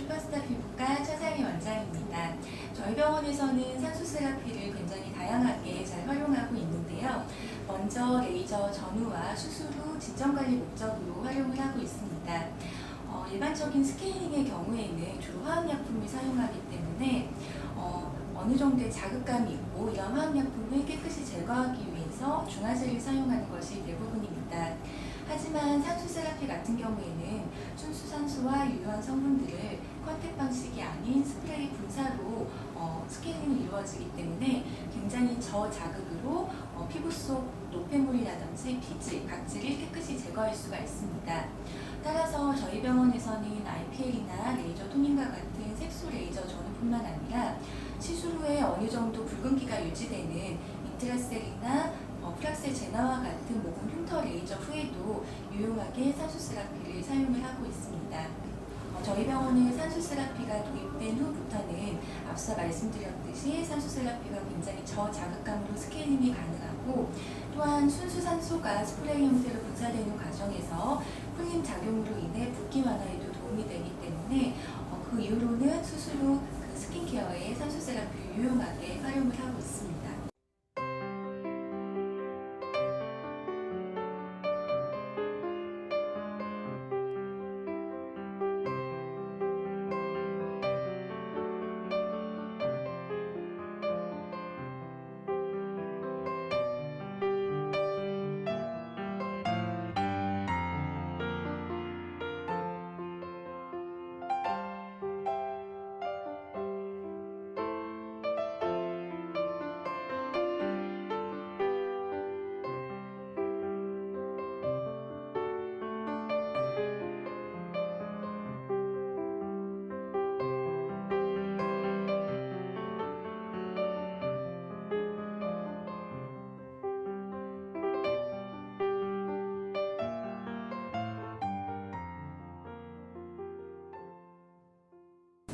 슈퍼스타 피부과 최상희 원장입니다. 저희 병원에서는 산수 세라피를 굉장히 다양하게 잘 활용하고 있는데요. 먼저 레이저 전후와 수술 후 진정 관리 목적으로 활용을 하고 있습니다. 일반적인 스케일링의 경우에는 주로 화학약품을 사용하기 때문에 어느 정도의 자극감이 있고 이런 화학약품을 깨끗이 제거하기 위해서 중화제를 사용하는 것이 대부분입니다. 하지만 산수 세라피 같은 경우에는 순수산소와 유효한 성분들을 컨택 방식이 아닌 스프레이 분사로 스케일링이 이루어지기 때문에 굉장히 저자극으로 피부 속 노폐물이라든지 피지, 각질을 깨끗이 제거할 수가 있습니다. 따라서 저희 병원에서는 IPL이나 레이저 토닝과 같은 색소 레이저 전후뿐만 아니라 시술 후에 어느 정도 붉은기가 유지되는 인트라셀이나 프락셀 제나와 같은 모공 흉터 레이저 후에도 유용하게 산수 세라피를 사용을 하고 있습니다. 저희 병원은 산수 세라피가 도입된 후부터는 앞서 말씀드렸듯이 산수 세라피가 굉장히 저자극감으로 스케일링이 가능하고 또한 순수산소가 스프레이 형태로 분사되는 과정에서 쿨링 작용으로 인해 붓기 완화에도 도움이 되기 때문에 그 이후로는 수술 후 그 스킨케어에 산수 세라피를 유용하게 활용을 하고 있습니다.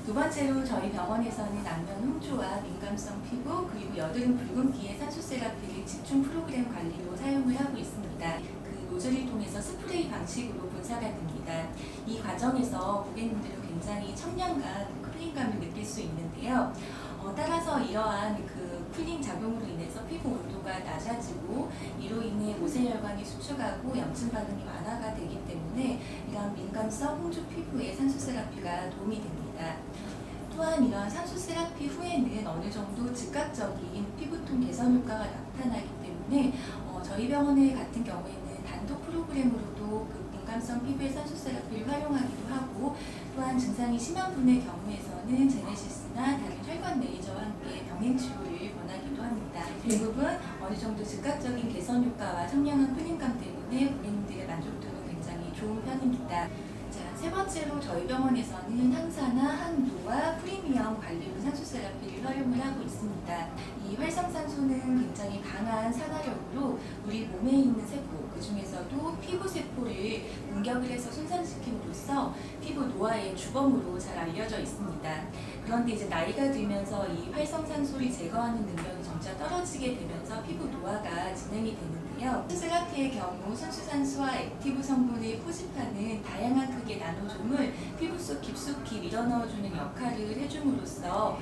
두 번째로 저희 병원에서는 안면 홍조와 민감성 피부 그리고 여드름 붉은기의 산수 세라피를 집중 프로그램 관리로 사용을 하고 있습니다. 그 노즐을 통해서 스프레이 방식으로 분사가 됩니다. 이 과정에서 고객님들은 굉장히 청량감, 쿨링감을 느낄 수 있는데요. 따라서 이러한 그 쿨링 작용으로 인해서 피부 온도가 낮아지고 이로 인해 모세혈관이 수축하고 염증 반응이 완화가 되기 때문에 이러한 민감성 홍조 피부에 산수 세라피가 도움이 됩니다. 또한 이러한 산수 세라피 후에는 어느 정도 즉각적인 피부톤 개선 효과가 나타나기 때문에 저희 병원의 같은 경우에는 단독 프로그램으로도 그 민감성 피부의 산수 세라피를 활용하기도 하고 또한 증상이 심한 분의 경우에서는 제네시스나 다른 혈관 레이저와 함께 병행 치료를 권하기도 합니다. 대부분 어느 정도 즉각적인 개선 효과와 청량한 쿨링감 때문에 고객님들의 만족도는 굉장히 좋은 편입니다. 세 번째로 저희 병원에서는 항산화, 항도와 프리미엄 관리용 산수 세라피를 활용을 하고 있습니다. 이 활성산소는 굉장히 강한 산화력으로 우리 몸에 있는 세포, 그 중에서도 피부 세포를 공격을 해서 손상시킴으로써 피부 노화의 주범으로 잘 알려져 있습니다. 그런데 이제 나이가 들면서 이 활성산소를 제거하는 능력이 점차 떨어지게 되면서 피부 노화가 진행이 되는데요. 세라피의 경우 순수산소와 액티브 성분을 포집하는 다양한 크기의 나노좀을 피부 속 깊숙이 밀어넣어주는 역할을 해줌으로써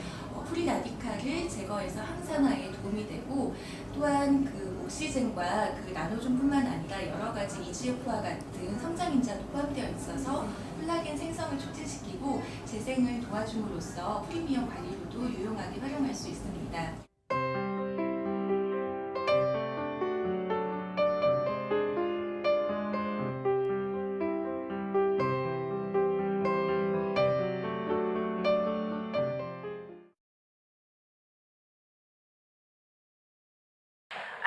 프리 라디칼을 제거해서 항산화에 도움이 되고 또한 그 옥시젠과 그 나노좀뿐만 아니라 여러 가지 EGF와 같은 성장인자도 포함되어 있어서 콜라겐 생성을 촉진시키고 재생을 도와줌으로써 프리미엄 관리로도 유용하게 활용할 수 있습니다.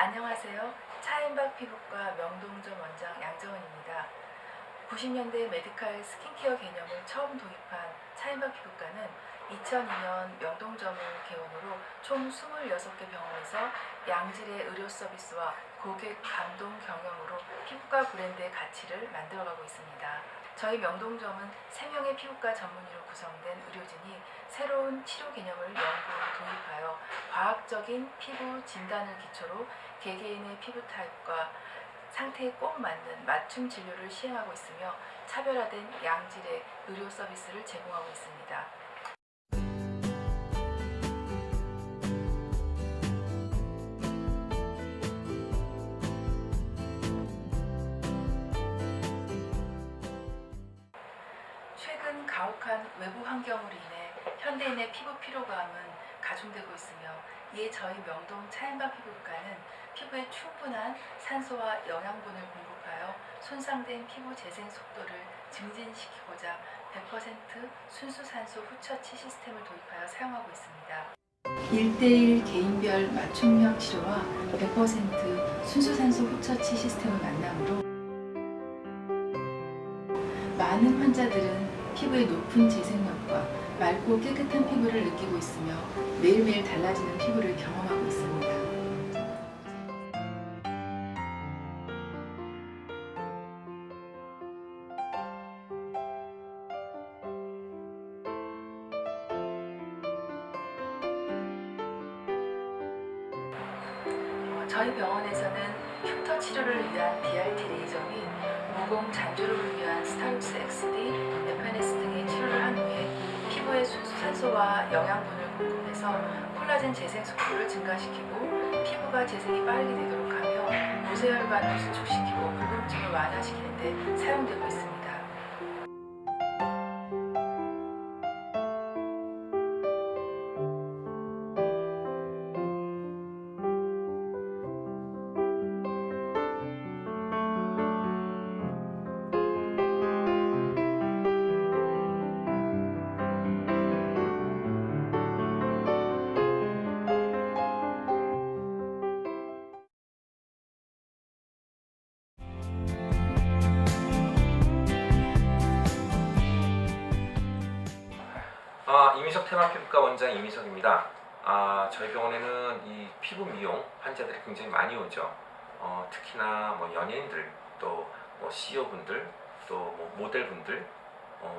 안녕하세요. 차인박 피부과 명동점 원장 양정은입니다. 90년대 메디칼 스킨케어 개념을 처음 도입한 차인박 피부과는 2002년 명동점을 개원으로 총 26개 병원에서 양질의 의료 서비스와 고객 감동 경영으로 피부과 브랜드의 가치를 만들어가고 있습니다. 저희 명동점은 3명의 피부과 전문의로 구성된 의료진이 새로운 치료 개념을 연구 도입하여 과학적인 피부 진단을 기초로 개개인의 피부 타입과 상태에 꼭 맞는 맞춤 진료를 시행하고 있으며 차별화된 양질의 의료 서비스를 제공하고 있습니다. 최근 가혹한 외부 환경으로 인해 현대인의 피부 피로감은 가중되고 있으며 이에 저희 명동 차인박 피부과는 피부에 충분한 산소와 영양분을 공급하여 손상된 피부 재생 속도를 증진시키고자 100% 순수산소 후처치 시스템을 도입하여 사용하고 있습니다. 1:1 개인별 맞춤형 치료와 100% 순수산소 후처치 시스템을 만남으로 많은 환자들은 피부의 높은 재생력과 맑고 깨끗한 피부를 느끼고 있으며 매일매일 달라지는 피부를 경험하고 있습니다. 저희 병원에서는 흉터 치료를 위한 BRT 레이저 및 모공 잔주름을 위한 스타룩스 XD, FNS 등의 치료를 한 후에 피부에 순수산소와 영양분을 공급해서 콜라겐 재생 속도를 증가시키고 피부가 재생이 빨리 되도록 하며 모세혈관을 수축시키고 붉음증을 완화시키는 데 사용되고 있습니다. 이미석 테마피부과 원장 이미석입니다. 저희 병원에는 이 피부 미용 환자들이 굉장히 많이 오죠. 특히나 뭐 연예인들, 또 뭐 CEO분들, 또 뭐 모델분들,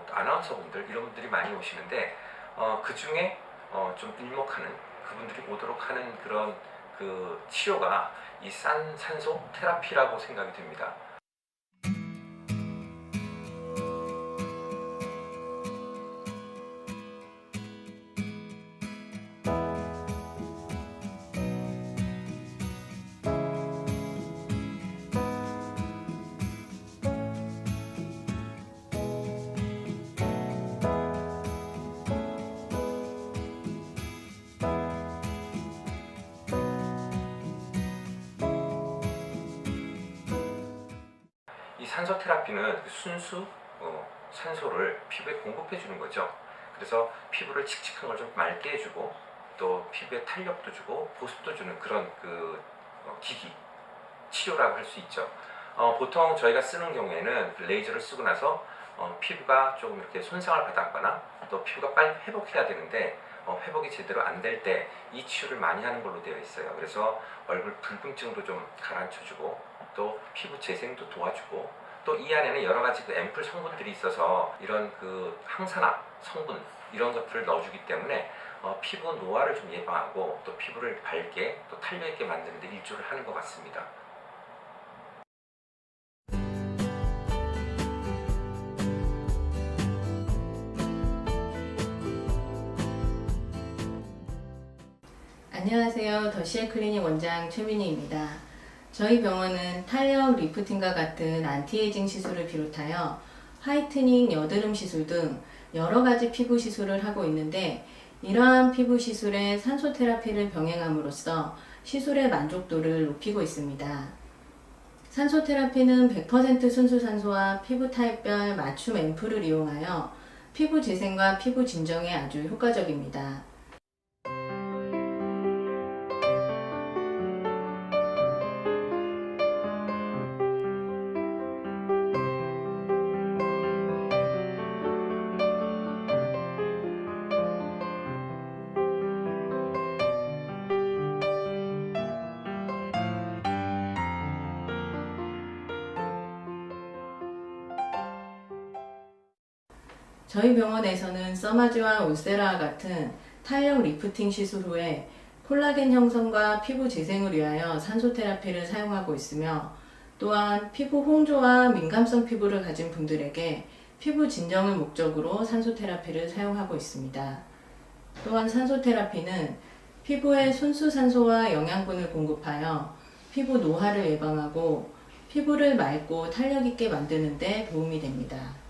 또 아나운서분들 이런 분들이 많이 오시는데 그 중에 좀 일목하는 그분들이 오도록 하는 그런 그 치료가 이 산소 테라피라고 생각이 됩니다. 이 산소 테라피는 순수 산소를 피부에 공급해 주는 거죠. 그래서 피부를 칙칙한 걸 좀 맑게 해주고 또 피부에 탄력도 주고 보습도 주는 그런 기기 치료라고 할 수 있죠. 보통 저희가 쓰는 경우에는 레이저를 쓰고 나서 피부가 조금 이렇게 손상을 받았거나 또 피부가 빨리 회복해야 되는데 회복이 제대로 안 될 때 이 치료를 많이 하는 걸로 되어 있어요. 그래서 얼굴 붉음증도 좀 가라앉혀주고 또 피부 재생도 도와주고 또 이 안에는 여러 가지 그 앰플 성분들이 있어서 이런 그 항산화 성분 이런 것들을 넣어주기 때문에 피부 노화를 좀 예방하고 또 피부를 밝게 또 탄력 있게 만드는 데 일조를 하는 것 같습니다. 안녕하세요. 더시엘 클리닉 원장 최민희입니다. 저희 병원은 탄력 리프팅과 같은 안티에이징 시술을 비롯하여 화이트닝, 여드름 시술 등 여러 가지 피부 시술을 하고 있는데 이러한 피부 시술에 산소 테라피를 병행함으로써 시술의 만족도를 높이고 있습니다. 산소 테라피는 100% 순수산소와 피부 타입별 맞춤 앰플을 이용하여 피부 재생과 피부 진정에 아주 효과적입니다. 저희 병원에서는 써마지와 울세라와 같은 탄력 리프팅 시술 후에 콜라겐 형성과 피부 재생을 위하여 산소 테라피를 사용하고 있으며 또한 피부 홍조와 민감성 피부를 가진 분들에게 피부 진정을 목적으로 산소 테라피를 사용하고 있습니다. 또한 산소 테라피는 피부에 순수산소와 영양분을 공급하여 피부 노화를 예방하고 피부를 맑고 탄력 있게 만드는 데 도움이 됩니다.